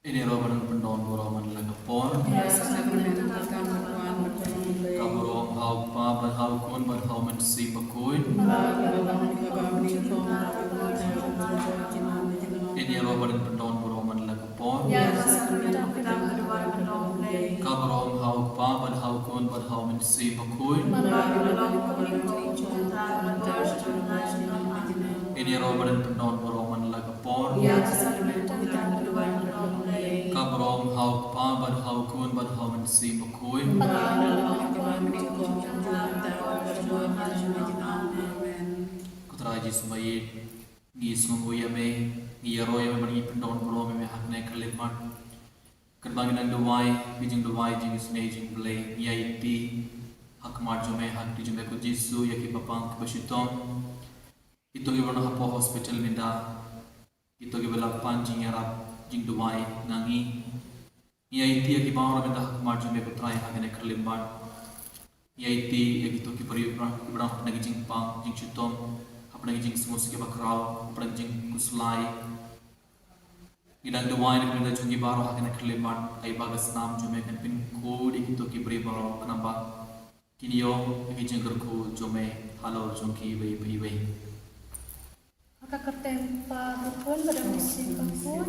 Ini roman pendon roman lagapon. Kaburong hau pa ban hau kun ban hau men si bakun. Ini roman pendon roman lagapon. Kaburong hau pa ban hau kun ban hau men si bakun. Ini roman pendon roman lagapon. Kabrong hau pa ban hau kun ban hau men si bakui. Kutra ji sumai gi sumui me gi roy me bagi pendon bro me hakne kalimat. Kerbangin ang duwai bijing duwai jingisynei-blei yaiti hakmar jume hak di jume ko Jisu yaki papang kebasitong. Ito gibana hapo hospital minda. Ito gibala panjing yarap jing duwai nangi yaiti aki bawra benda hakmar jume ko trai hagene kerlimbar yaiti aki to ki paribra ibra hapna gi jing pang jing chutom hapna gi jing smus ki bakrau hapna jing kuslai idang duwai ne benda jungi baro hagene kerlimbar ai bagas nam jume kan pin code aki to ki paribra kanamba kinio aki jing gerku jume halor jungki bai bai Kakatempa kupun bermusim kupun.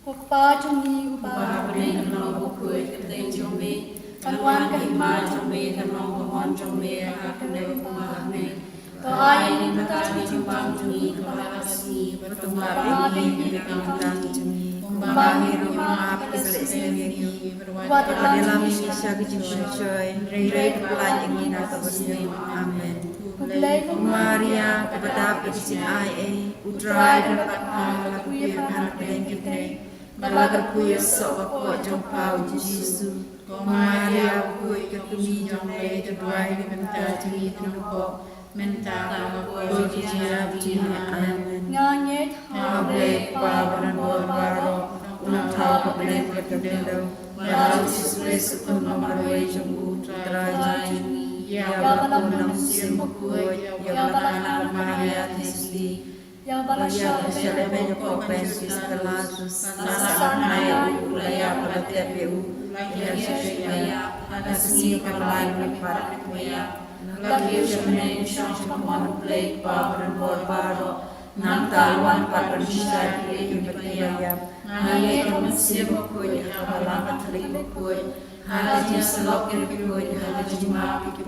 Kupa cumi kupa beri kenal bukui kedai cumi. Kanuan kahima cumi kenal kumon cumi kedai kumane. Doa ini berkali cimbang cumi kebahasi bertumbuh ini berkembang cumi. Membangi rumah keselesaian ini berwajib dalam Indonesia kecil-kecil. Rei kepala ingin atau bersih. Amin. Maria kepada Jingisynei-blei utrai dan patah kuya anak yang kita balagar kuya sok kuat jempau Yesus Maria kuya ketumi jomlei terduai dibentar ciri penumpuk mentah kuya jia bina amin nganyet hablek pabaran baru ulang tahun kebelan ketendau baru Yesus kumamarwai jembu terajai ya balam simbukui ya balam Maria Tisli ya balam syalebe ko pensis telasus sana ya ulaya pada TPU ya syaya nasni kalan lepat ya lagi jemne syamon blake pabaran baro nam talwan padan syai di betia ngaye ko simbukui ya balam telikukui Haji selok kirikui, haji jemaah pikir,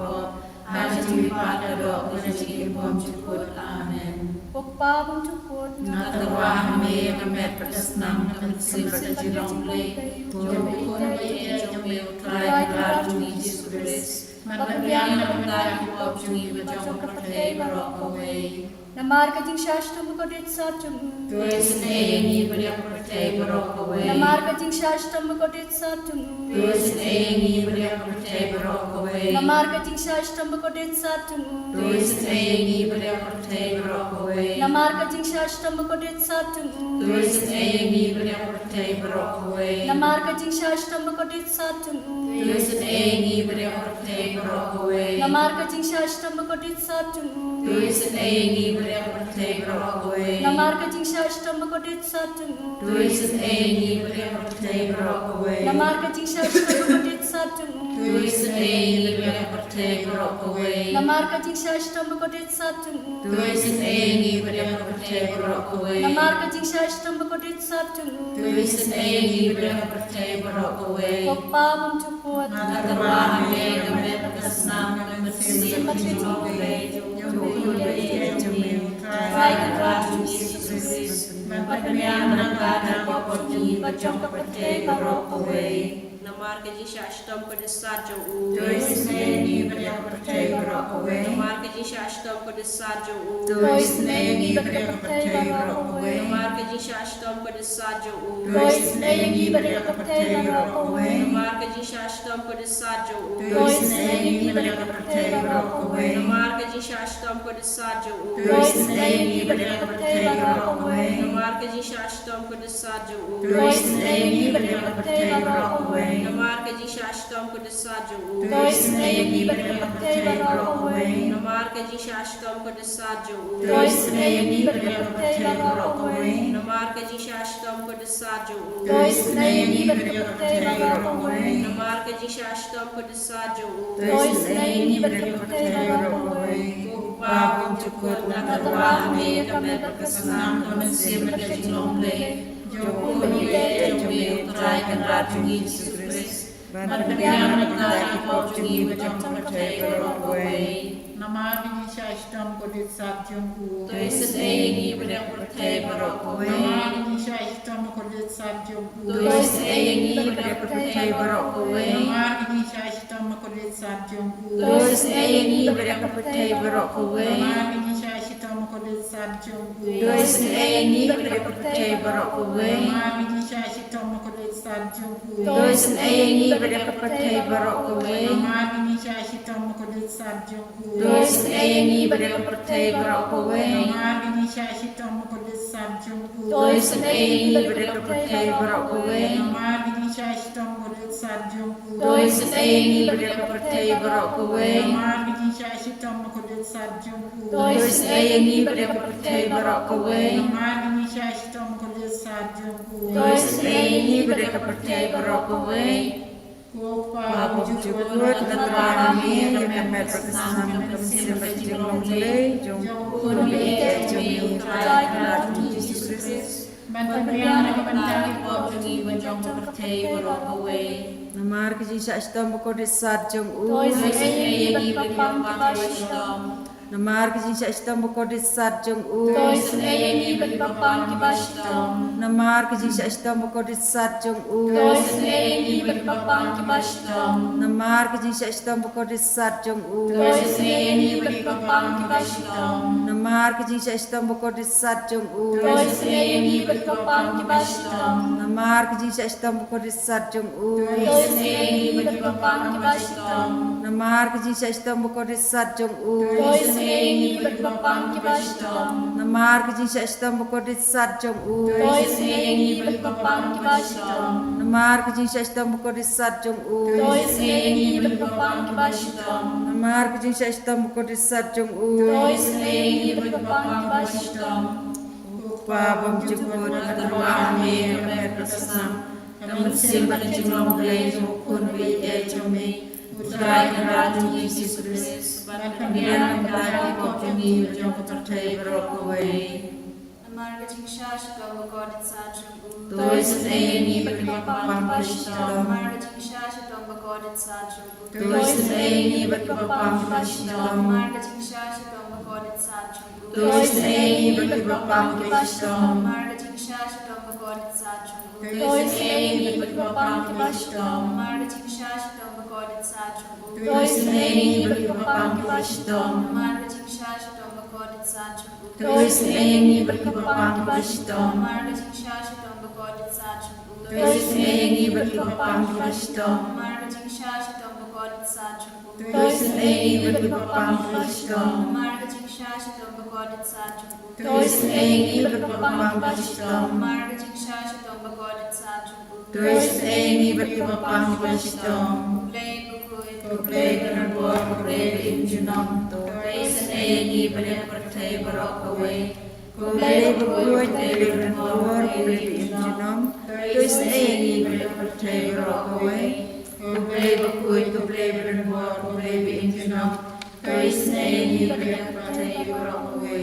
haji pada doa, haji bom cukup, amin. Pokpa bom cukup. Natarwah me kamet perdesnam kansip Jingisynei-blei, jombi kunbi jombi utrai kerajaan Yesus Kristus. Matlabiang nabentar kiwab jungi bejong pertei barokawai. Namar kajing shashtam kodit satum. Jingisynei beri pertei barokawai. Namar kajing shashtam kodit satum. Jingisynei beri pertei barokawai. Namar kajing shashtam kodit satum. Jingisynei beri pertei barokawai. Namar kajing shashtam kodit satum. Jingisynei beri pertei barokawai. Namar kajing shashtam kodit satum. Jingisynei beri pertei barokawai. Namar kajing shashtam kodit satum. Jingisynei beri pertei barokawai. Namar kajing shashtam kodit satum. Jingisynei beri pertei barokawai. Namar kajing shashtam kodit satum. Jingisynei beri pertei barokawai. Namar kajing shashtam kodit satum. Jingisynei beri pertei barokawai. Namar kajing shashtam kodit satum. Jingisynei beri pertei barokawai. Pokpa bom cukup. Natarwah me kamet perdesnam kansip Jingisynei-blei, jombi utrai kerajaan Yesus Kristus. Matlabiang nabentar kiwab jungi bejong pertei barokawai. Namar kaji shashtam pada sajo u. Jingisynei beri pertei barokawai. Namar kaji shashtam pada sajo u. Jingisynei beri pertei barokawai. Namar kaji shashtam pada sajo u. Jingisynei beri pertei barokawai. Namar kaji shashtam pada sajo u. Jingisynei beri pertei barokawai. Namar kaji shashtam pada sajo u. Jingisynei beri pertei barokawai. Namar kaji shashtam pada sajo u. Jingisynei beri pertei barokawai. Namar kaji shashtam pada sajo u. Jingisynei beri percaya berokwe. Namarga di shashtam pada sajo u. Dois senayani berpercaya berokwe. Namarga di shashtam pada sajo u. Dois senayani berpercaya berokwe. Namarga di shashtam pada sajo u. Dois senayani berpercaya berokwe. Babam cukup nak terwahmi kami berkesenang kami siapa Jingisynei-blei. Joko beriye jombe terai kan rajungi Yesus Kristus. Berpendiam menari pop jungi macam percaya berokwe. Nama Jingisynei-blei kodit satjungku. Dois senayani berpercaya berokwe. Nama Jingisynei-blei kodit satjungku. Dois senayani berpercaya berokwe. Nama Jingisynei-blei kodit satjungku. Dois senayani berpercaya berokwe. Nama Jingisynei-blei kodit satjungku. Dois senayani berpercaya berokwe. Nama Jingisynei-blei kodit satjungku. Dois senayani berpercaya berokwe. Nama Jingisynei-blei kodit satjungku. Dois senayani berpercaya berokwe. Nama Jingisynei-blei kodit satjungku. Dois senayani berpercaya berokwe. Nama Jingisynei-blei kodit satjungku. Dois senayani berpercaya berokwe. Nama Jingisynei-blei kodit satjungku. Dois senayani berpercaya berokwe. Nama Jingisynei-blei kodit satjungku. Dois senayani berpercaya berokwe. Babam cukup terwahmi kami berkesenang kami siapa Jingisynei-blei. Joko beriye jombe terai kan rajungi Yesus Kristus. Berpendiam menari pop jungi macam percaya berokwe. Namar Jingisynei-blei kodit satjungku. Dois senayani berpercaya. Namar Jingisynei-blei kodit satjungku. Dois senayani berpercaya. Namar Jingisynei-blei kodit satjungku. Dois senayani berpercaya. Namar Jingisynei-blei kodit satjungku. Dois senayani berpercaya. Namar Jingisynei-blei kodit satjungku. Dois senayani berpercaya. Namar Jingisynei-blei kodit satjungku. Dois senayani berpercaya. Namar Jingisynei-blei kodit satjungku. Dois senayani berpercaya. Namar Jingisynei-blei kodit satjungku. Dois senayani berpercaya. Namar Jingisynei-blei kodit satjungku. Dois senayani berpercaya. Namar Jingisynei-blei kodit satjungku. Dois senayani berpercaya. Babam cukup terwahmi kami berkesenang kami siapa Jingisynei-blei. Joko beriye jombe terai kan rajungi Yesus Kristus. Berpendiam menari pop jungi macam percaya berokwe. Namarga Jingisynei-blei kodit satjungku. Dois senayani berpercaya. Namarga Jingisynei-blei kodit satjungku. Dois senayani berpercaya. Namarga Jingisynei-blei kodit satjungku. Dois senayani berpercaya. Namarga Jingisynei-blei kodit satjungku. Dois senayani berpercaya. Namarga Jingisynei-blei kodit satjungku. Dois senayani berpercaya. Namarga Jingisynei-blei kodit satjungku. Dois senayani berpercaya. Namarga Jingisynei-blei kodit satjungku. Dois senayani berpercaya. Namarga Jingisynei-blei kodit satjungku. Dois senayani berpercaya. Namarga Jingisynei-blei kodit satjungku. Dois senayani berpercaya. Namarga Jingisynei-blei kodit satjungku. Dois senayani berpercaya. Kublai Berbuat kublai injunam tu. Dois senayani berpercaya berokwe. Kublai berbuat kublai injunam. Dois senayani berpercaya berokwe. Kublai berbuat kublai injunam. Dois senayani berpercaya berokwe.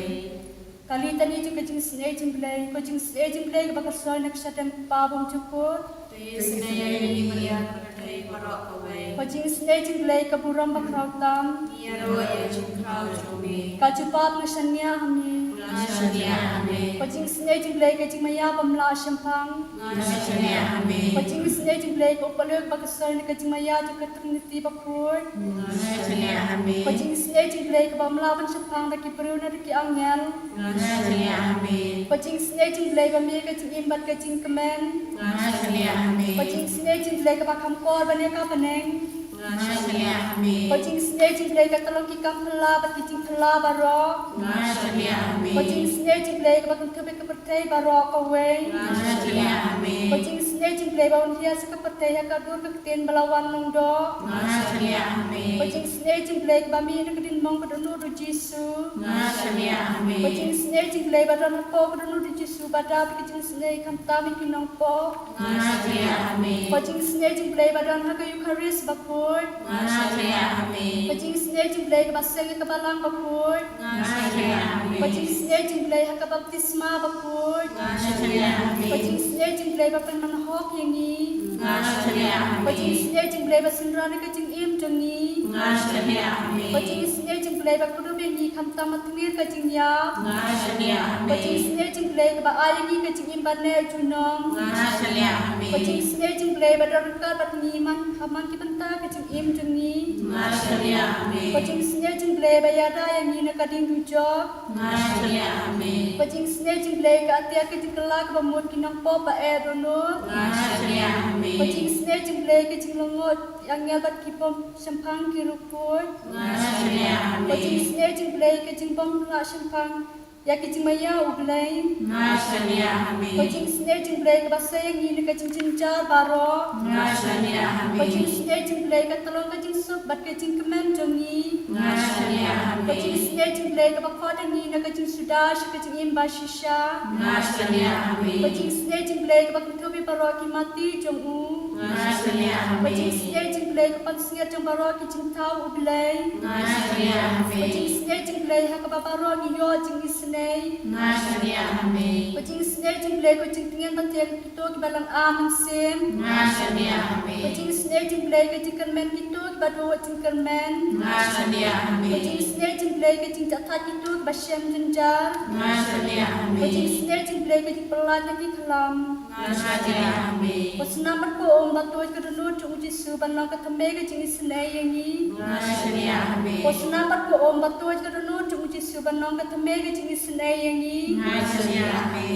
Kali tadi juga Jingisynei-blei, ko Jingisynei-blei bakal soal nak sadam pabong cukur. Dois senayani berpercaya berokwe. Ko Jingisynei-blei kaburam bakrautam. Iaroya Jingrau jombe. Kajupap na sanya kami. Nashania ame. Ko Jingisynei-blei ka Jingmaya pamla syampang. Nashania ame. Ko Jingisynei-blei ko palog bakal soal nak Jingmaya juga terniti bakur. Nashania ame. Ko Jingisynei-blei ka pamla pan syampang daki peru na daki angel. Nashania ame. Ko Jingisynei-blei ka mi ka Jingimbat ka Jingkemen. Nashania ame. Ko Jingisynei-blei ka bakam kor baneka paneng. Nashania ame. Ko Jingisynei-blei ka kalong kikam pela bat kijing pela barok. Nashania ame. Ko Jingisynei-blei ka bakam kabe ka pertay barok ka wey. Nashania ame. Ko Jingisynei-blei ba unhia sa ka pertay ka dur ka ktin balawan nung do. Nashania ame. Ko Jingisynei Jingisynei-blei bami na kadin mong kadunu do Jisu. Nasania ame. Jingisynei-blei badan po kadunu do Jisu bada Jingisynei kamtami kinong po. Nasania ame. Jingisynei-blei badan haga Eucharis bakur. Nasania ame. Jingisynei-blei kabaseng kabalang bakur. Nasania ame. Jingisynei-blei haga baptisma bakur. Nasania ame. Jingisynei-blei bapan manahok yangi. Nasania ame. Jingisynei-blei basinrana ka jingim jangi. Nasania ame. Jingisynei-blei bakudu bengi kamtam matmir ka jingya. Nasania ame. Jingisynei-blei ba ayangi ka jingim bane junong. Nasania ame. Jingisynei-blei badarka batni man kaman ki banta ka jingim jangi. Nasania ame. Jingisynei-blei ba yada yangi na kading dujok. Nasania ame. Jingisynei-blei ka atia ka jingkelak bamut kinong po ba edono. Nasania ame. Jingisynei-blei ka jinglongot yang ngelbat kipom sempang kirupur. Nasania ame. Jingisynei-blei ka jingbom la sempang ya ka jingmaya ublei. Nasania ame. Jingisynei-blei ka basayang ni ka jingjinjar baro. Nasania ame. Jingisynei-blei ka talong ka jingsup bat ka jingkemen jongi. Nasania ame. Jingisynei-blei ka bakod ni ka jingsudash ka jingimba shisha. Nasania ame. Jingisynei-blei ka baktobi baro ki mati jongu. Nasania ame. Jingisynei-blei ka pansingat jong baro ki jingtau ublei. Nasania ame. Jingisynei-blei ha ka babaro ni yo jingisynei. Nasania ame. Jingisynei-blei ka jingtingan bantian kito ki balang amen sem. Nasania ame. Jingisynei-blei ka jingkermen kito ki bado jingkermen. Nasania ame. Jingisynei-blei ka jingjatat kito ki basyam jenjar. Nasania ame. Jingisynei-blei ka jingpelan ki kelam. Nasania ame. Wasnamat ko om batoy ka dulu chung Jisu banang ka tambe ka jingisynei yangi. Nasania ame. Wasnamat ko om batoy ka dulu chung Jisu banang ka tambe ka jingisynei yangi. Nasania ame.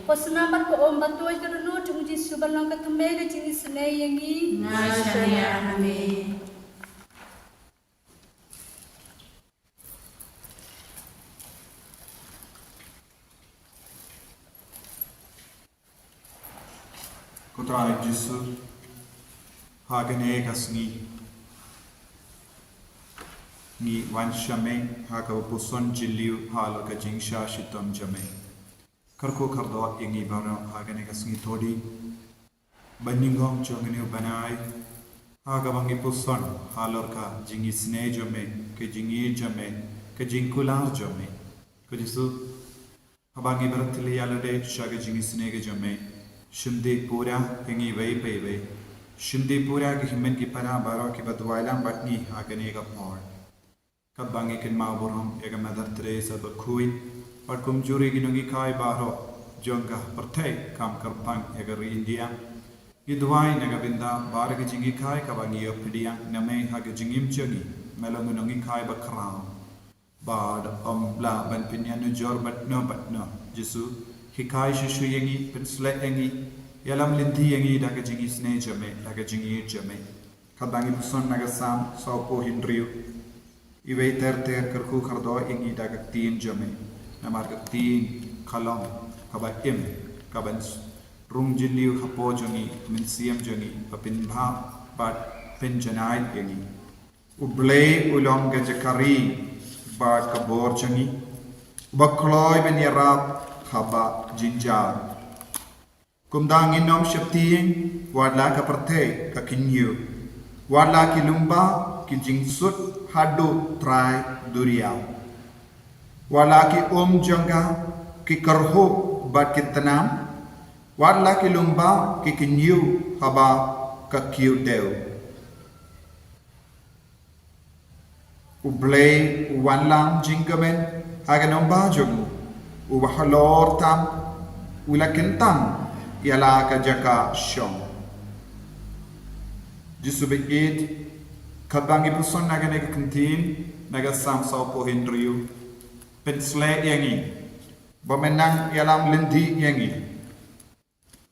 Wasnamat ko om batoy ka dulu chung Jisu banang ka tambe ka jingisynei yangi. Nasania ame. Kutrai Jisu hagane kasngi ni wanshame haga puson jiliu halo ka jingsha shitam jame karko kardo ingi bana hagane kasngi todi baningong chongene banai haga bangi puson halor ka jingisne jame ke jingi jame ke jingkular jame ko Jisu habangi barathili yalade shaga jingisne ge jame Shimdi pura hengi vei pei Shimdi pura ki himen ki para baro ki badwailam batni hagane ga por Kabangi kin maburam ega Mother Teresa bakui Par kumjuri ginungi kai baro Jonga pertai kam karpang ega ri India Idwai naga binda bar ki jingi kai kabangi yo pidiang name haga jingim changi Melangu nungi kai bakrao Bad la ban pinyanu jor batno Jisu Hikai shishu yengi, penslet yengi, yalam linti yengi daga jingisynei jame, daga jingi jame. Kabangi puson nagasam, saupo hindriu. Iwei ter kerku kardo yengi daga tiin jame. Namar ka tiin kalong, kaba im, kaban rung jiliu hapo jongi, min siem jongi, papin bha, bat pin janai yengi. Ublei ulong gajakari, bat kabor jongi. Bakloy ben yarap, haba jinjar. Kumdang inom syapting, wadla ka perte ka kinyu. Wadla ki lumba ki jingsut hadu trai duriau. Wadla ki jangga ki karho bat ki tanam. Wadla ki lumba ki kinyu haba ka kiu deu. Ublay wanlang jinggamen haganomba jomu. Ubahalor tam ula kentam yala ka jaka shong Jisu beid kabangi puson naga nega kentin naga sam sau po hindriu pensle yangi bomenang yalam lendi yangi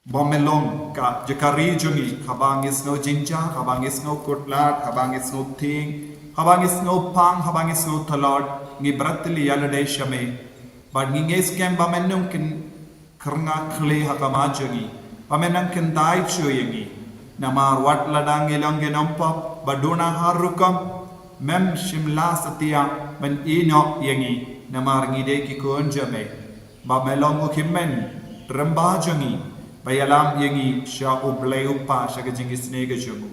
bomelong ka jakari jungi kabangis no jinja kabangis no kutlat kabangis no ting kabangis no pang kabangis no talad ngi bratli yalade shame But nginges kem bamenung kin karnga khle hakama jangi bamenang kin dai chuyengi namar wat ladang ilang genompa baduna harukam mem shimla setia ben ino yangi namar ngide ki kon jame ba melong ukimmen ramba jangi bayalam yangi sha ublay upa shaga jingisnei ga jumu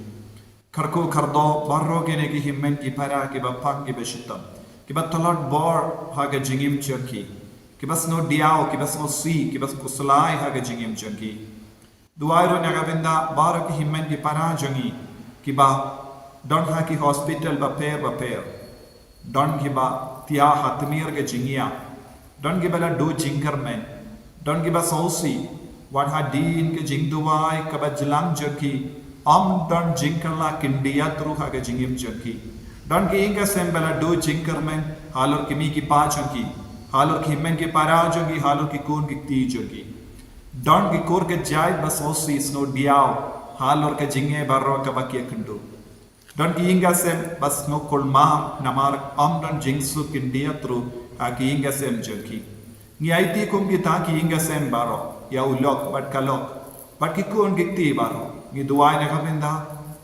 karko kardo barro gene ki himmen ki para ki ba pak ki beshitam ki ba talat bor haga jingim chaki ki bas no diao ki bas no si ki bas kuslai haga jingim chaki duairo nagabinda baro ki himmen ki para jangi ki ba don ha ki hospital ba per don ki ba tia hatmir ga jingia don ki bala do jingermen don ki ba sosi wat ha din ke jing duai ka ba jlang jaki don jinkerla kindia tru ha ga jingim jaki don ki inga sembala do jinkermen halor kimi ki pa jaki halor ki himmen ki para jaki halor ki kon ki ti jaki don ki kor ke jai ba sosi sno diao halor ke jinge barro ka ba ki kundu don ki inga sem bas no kolma namar don jingsu kindia tru ha ki inga sem jaki ni aiti kum ki ta ki inga sem baro ya ulok bat kalok bat ki kon gikti baro ni duai na kabinda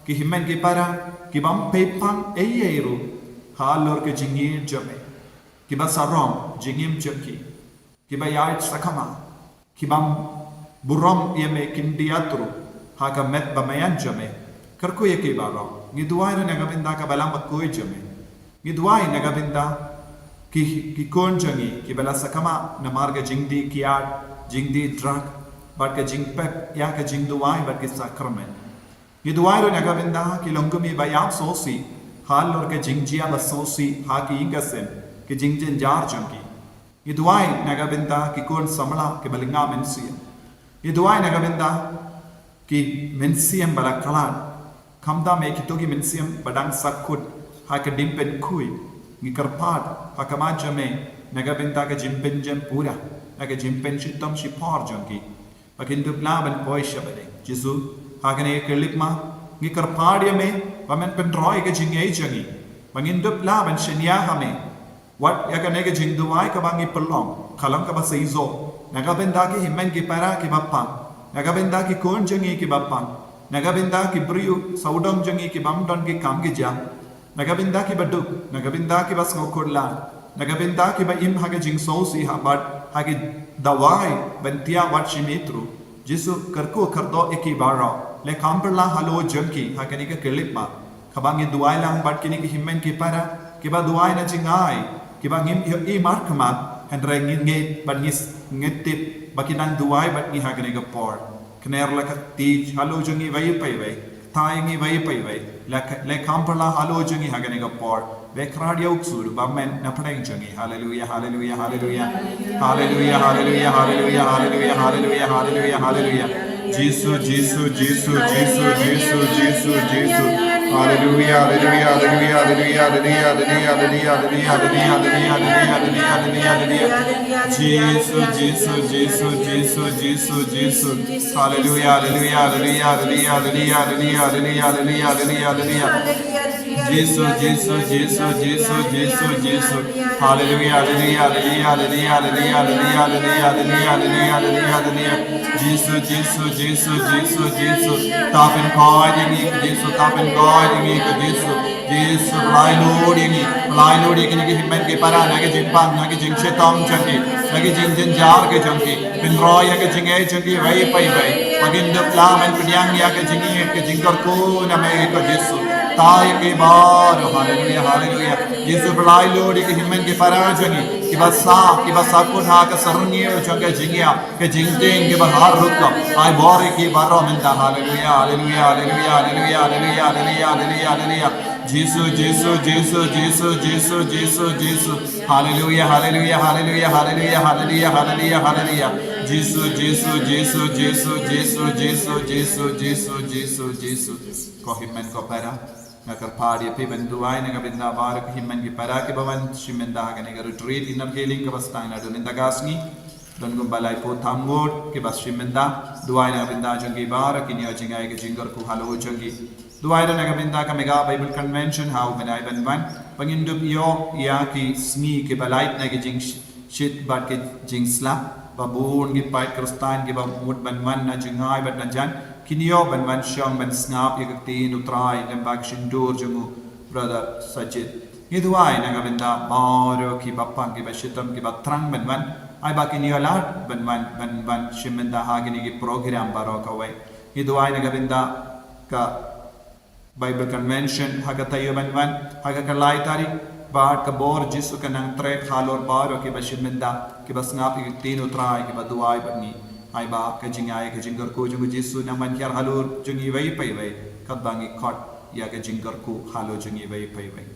ki himmen ki para ki bam pepang eyeru halor ke jingi jame ki ba sarom jingim jaki ki ba yait sakama ki bam burom yeme kindiatru haga met ba mayan jame karko ye ki baro ni duai na kabinda ka balam koi jame ni duai na kabinda ki kon jangi ki bala sakama na marga jingdi kiad jingdi drug but ke jing pep ya ke jing duai but ke sacrament ni duai ro na kabinda ki longumi ba yam sosi halor ke jingjia ba sosi ha ki ingasem ki jingjen jar jangi ni duai na kabinda ki kon samla ke balinga mensia ni duai na kabinda ki mensiam bala kalan kamda me ki togi mensiam badang sakut ha ke dimpen kui ni karpat hakamajame nagabinta ka jimpen jam pura naga jimpen shitam shipar janki pakindu blaban boy shabade jisu hagane kelipma ni karpadiame pamen pen roy ka jingai jangi bangindu blaban shenya hame wat yaga nega jinduai ka bangi pelong kalam ka basaizo nagabinda ki himmen ki para ki bappa nagabinda ki kon jangi ki bappa nagabinda ki briu saudam jangi ki bamdon ki kam ki jam nagabinda ki baduk nagabinda ki bas ngokurla nagabinda ki ba im haga jing sosi ha bat hagi dawai bentia wat shimitru jisu karko kardo eki bara le kamperla halo janki hakani ka kelipma kabangi duai lang bat kini ki himmen ki para ki ba duai na jingai ki ba ngim i markma hendra nge bat ngis ngetip bakinan duai bat ni hagani ka por knerla ka tij halo jangi vai pai vai taingi vai pai vai le kamperla halo jangi hagani ka por ve kradia uksur bammen na prank jangi hallelujah hallelujah hallelujah hallelujah hallelujah hallelujah hallelujah hallelujah hallelujah hallelujah Jesus Jesus Jesus Jesus Jesus Jesus Jesus hallelujah hallelujah hallelujah hallelujah hallelujah hallelujah hallelujah hallelujah hallelujah Jesus Jesus Jesus Jesus Jesus Jesus hallelujah hallelujah hallelujah hallelujah hallelujah hallelujah hallelujah hallelujah Jesus, Jesus, Jesus, Jesus, Jesus, Jesus. Hallelujah, hallelujah, hallelujah, hallelujah, hallelujah, hallelujah, hallelujah, hallelujah, hallelujah. Jesus, Jesus, Jesus, Jesus, Jesus. Tap and God in me, Jesus, tap and God in me, Jesus. Jesus, fly Lord in me, fly Lord in me, himmen ke para nage jimpan nage jimshetam janki, nage jinjen jar ke janki, bin roy ke jinge janki vai pai vai. Pagin dap lam and pinyang ya ke jingi ke jingkar ko na me ke Jesus. ताय के बार hallelujah hallelujah यीशु बुलाई लोड के हिम्मन के पराजनी कि बस को था के सरनिए जगह जिंगिया के जिंगतें के बाहर रुक आई बार की बारो मिलता hallelujah hallelujah hallelujah hallelujah hallelujah hallelujah hallelujah hallelujah जीसु जीसु जीसु जीसु जीसु जीसु जीसु hallelujah hallelujah hallelujah hallelujah hallelujah hallelujah hallelujah जीसु जीसु जीसु जीसु जीसु जीसु जीसु जीसु जीसु जीसु को हिम्मन को परा नगर पाड़ी पे बंदुआई नगर बिंदा बार को हिम्मन की परा के भवन शिमिंदा के नगर रिट्रीट इनर हेलिंग के बस्तांग ना दुनिंदा गासनी दुनिया बलाई पो थांगोड के बस शिमिंदा दुआई नगर बिंदा जंगी बार की निया जिंगाई के जिंगर को हालो जंगी दुआई नगर बिंदा का मेगा बाइबल कन्वेंशन हाउ बनाई बनवन पंगिंदुप यो या की स्नी के बलाई नगे जिंग शिट बाट के जिंग स्ला babun gi pai kristan gi bamut banwan na jingai bat na jan kinio banwan shong ban snap ye ti nu trai lem bak shindur jumu Brother Sajid. Ngiduai na gabinda baro ki bapang ki bashitam ki batrang banwan ai ba ki nialat banwan shimenda hagini ki program baro kawai. Ngiduai na gabinda ka Bible Convention haga tayo banwan haga kalai tari bar ka bor jisu kanang tre halor baro ki bashimenda ki basngap ki tino trai ki baduai bani ai ba ka jingai ka jingar ko jungu jisu na man kyar halor jungi vai pai vai kabangi khot ya ka jingar ko halo jungi vai pai vai.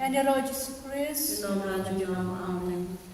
And the Lord Jesus Christ, Amen.